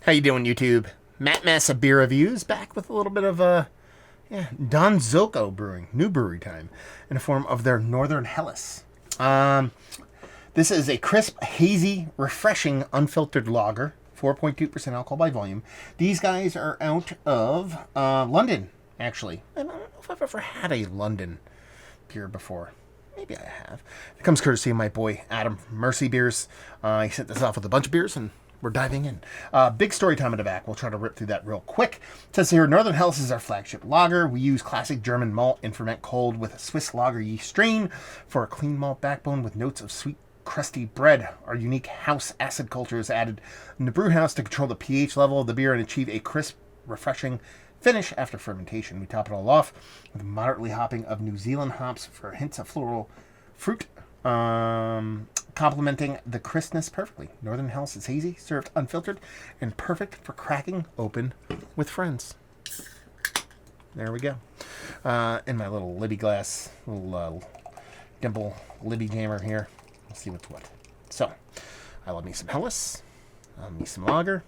How you doing, YouTube? Matt Massa Beer Reviews back with a little bit of Donzoko Brewing, new brewery time, in the form of their Northern Hellas. This is a crisp, hazy, refreshing, unfiltered lager, 4.2% alcohol by volume. These guys are out of London, actually. I don't know if I've ever had a London beer before. Maybe I have. It comes courtesy of my boy Adam from Mercy Beers. He sent this off with a bunch of beers, and we're diving in. Big story time in the back. We'll try to rip through that real quick. It says here, Northern Hellas is our flagship lager. We use classic German malt and ferment cold with a Swiss lager yeast strain for a clean malt backbone with notes of sweet, crusty bread. Our unique house acid culture is added in the brew house to control the pH level of the beer and achieve a crisp, refreshing finish after fermentation. We top it all off with moderately hopping of New Zealand hops for hints of floral fruit, complementing the crispness perfectly. Northern Hellas is hazy, served unfiltered, and perfect for cracking open with friends. There we go. In my little Libby glass, little dimple Libby jammer here. Let's see what's what. So, I love me some Hellas. I love me some lager.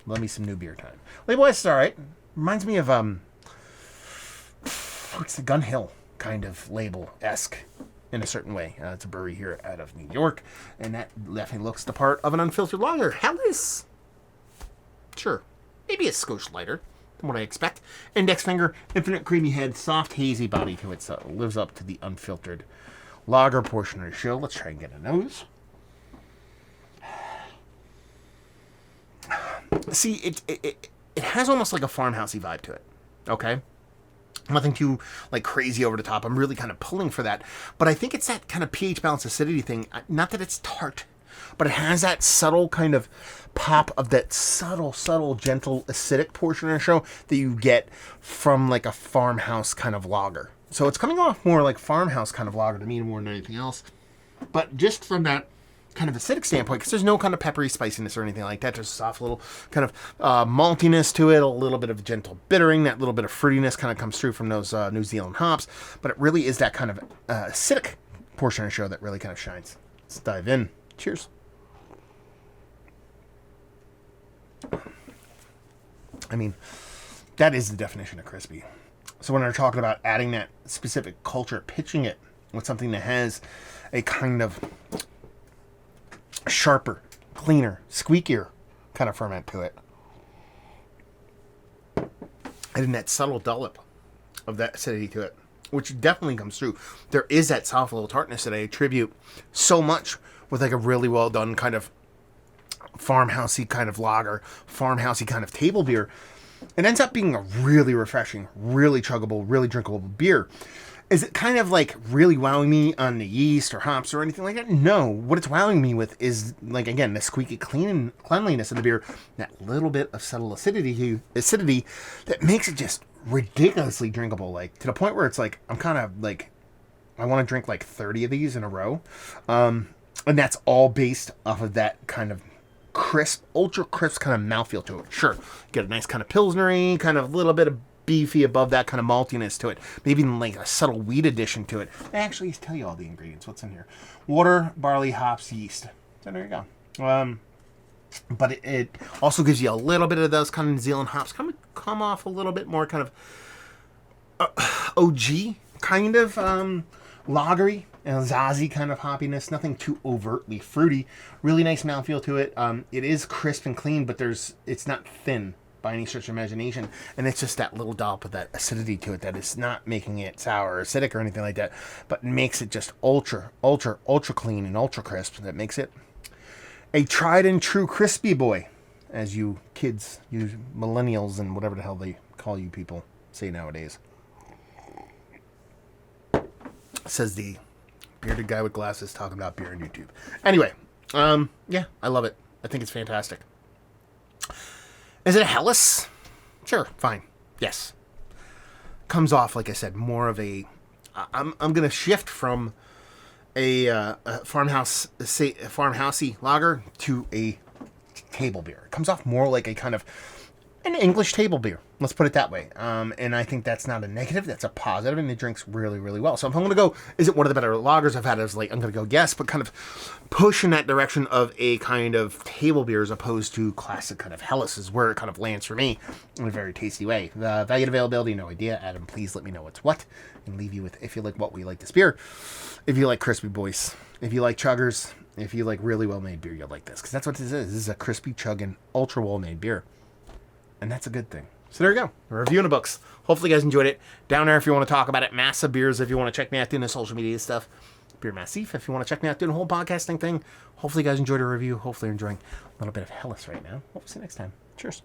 Love me some new beer time. Label is alright. Reminds me of what's the Gun Hill kind of label-esque in a certain way. It's a brewery here out of New York, and that definitely looks the part of an unfiltered lager. Hellas, sure, maybe a skosh lighter than what I expect. Index finger, infinite creamy head, soft hazy body to it, so it lives up to the unfiltered lager portion of the show. Let's try and get a nose. See, it has almost like a farmhousey vibe to it. Okay? Nothing too like crazy over the top. I'm really kind of pulling for that. But I think it's that kind of pH balance acidity thing. Not that it's tart, but it has that subtle kind of pop of that subtle, gentle acidic portion of the show that you get from like a farmhouse kind of lager. So it's coming off more like farmhouse kind of lager to me more than anything else. But just from that kind of acidic standpoint, because there's no kind of peppery spiciness or anything like that. There's a soft little kind of maltiness to it, a little bit of gentle bittering, that little bit of fruitiness kind of comes through from those New Zealand hops, but it really is that kind of acidic portion of the show that really kind of shines. Let's dive in. Cheers. I mean, that is the definition of crispy. So when we're talking about adding that specific culture, pitching it with something that has a kind of sharper, cleaner, squeakier kind of ferment to it. And then that subtle dollop of that acidity to it, which definitely comes through. There is that soft little tartness that I attribute so much with like a really well done kind of farmhousey kind of lager, farmhousey kind of table beer. It ends up being a really refreshing, really chuggable, really drinkable beer. Is it kind of like really wowing me on the yeast or hops or anything like that? No. What it's wowing me with is, like, again, the squeaky cleanliness of the beer, that little bit of subtle acidity that makes it just ridiculously drinkable, like to the point where it's like I'm kind of like I want to drink like 30 of these in a row, and that's all based off of that kind of crisp, ultra crisp kind of mouthfeel to it. Sure, get a nice kind of pilsnery, kind of little bit of beefy above that kind of maltiness to it. Maybe even like a subtle wheat addition to it. I actually tell you all the ingredients. What's in here? Water, barley, hops, yeast. So there you go. But it also gives you a little bit of those kind of New Zealand hops. Come off a little bit more kind of OG kind of lagery and zazzy kind of hoppiness. Nothing too overtly fruity. Really nice mouthfeel to it. It is crisp and clean, but it's not thin by any stretch of imagination, and it's just that little dollop of that acidity to it that is not making it sour or acidic or anything like that, but makes it just ultra clean and ultra crisp. That makes it a tried and true crispy boy, as you kids, you millennials and whatever the hell they call you people say nowadays. Says the bearded guy with glasses talking about beer on YouTube. Anyway, yeah, I love it. I think it's fantastic. Is it a Hellas? Sure, fine. Yes. Comes off, like I said, more of a... I'm going to shift from a farmhousey lager to a table beer. It comes off more like a kind of an English table beer. Let's put it that way. And I think that's not a negative. That's a positive, and it drinks really, really well. So if I'm going to go, is it one of the better lagers I've had as late? I'm going to go yes, but kind of push in that direction of a kind of table beer as opposed to classic kind of Helles is where it kind of lands for me in a very tasty way. The value and availability, no idea. Adam, please let me know what's what and leave you with if you like what we like this beer. If you like crispy boys, if you like chuggers, if you like really well-made beer, you'll like this. Because that's what this is. This is a crispy, chugging, ultra well-made beer. And that's a good thing. So there you go. A review in the books. Hopefully you guys enjoyed it. Down there if you want to talk about it. Massive Beers if you want to check me out doing the social media stuff. Beer Massif if you want to check me out doing the whole podcasting thing. Hopefully you guys enjoyed the review. Hopefully you're enjoying a little bit of Helles right now. Hope to see you next time. Cheers.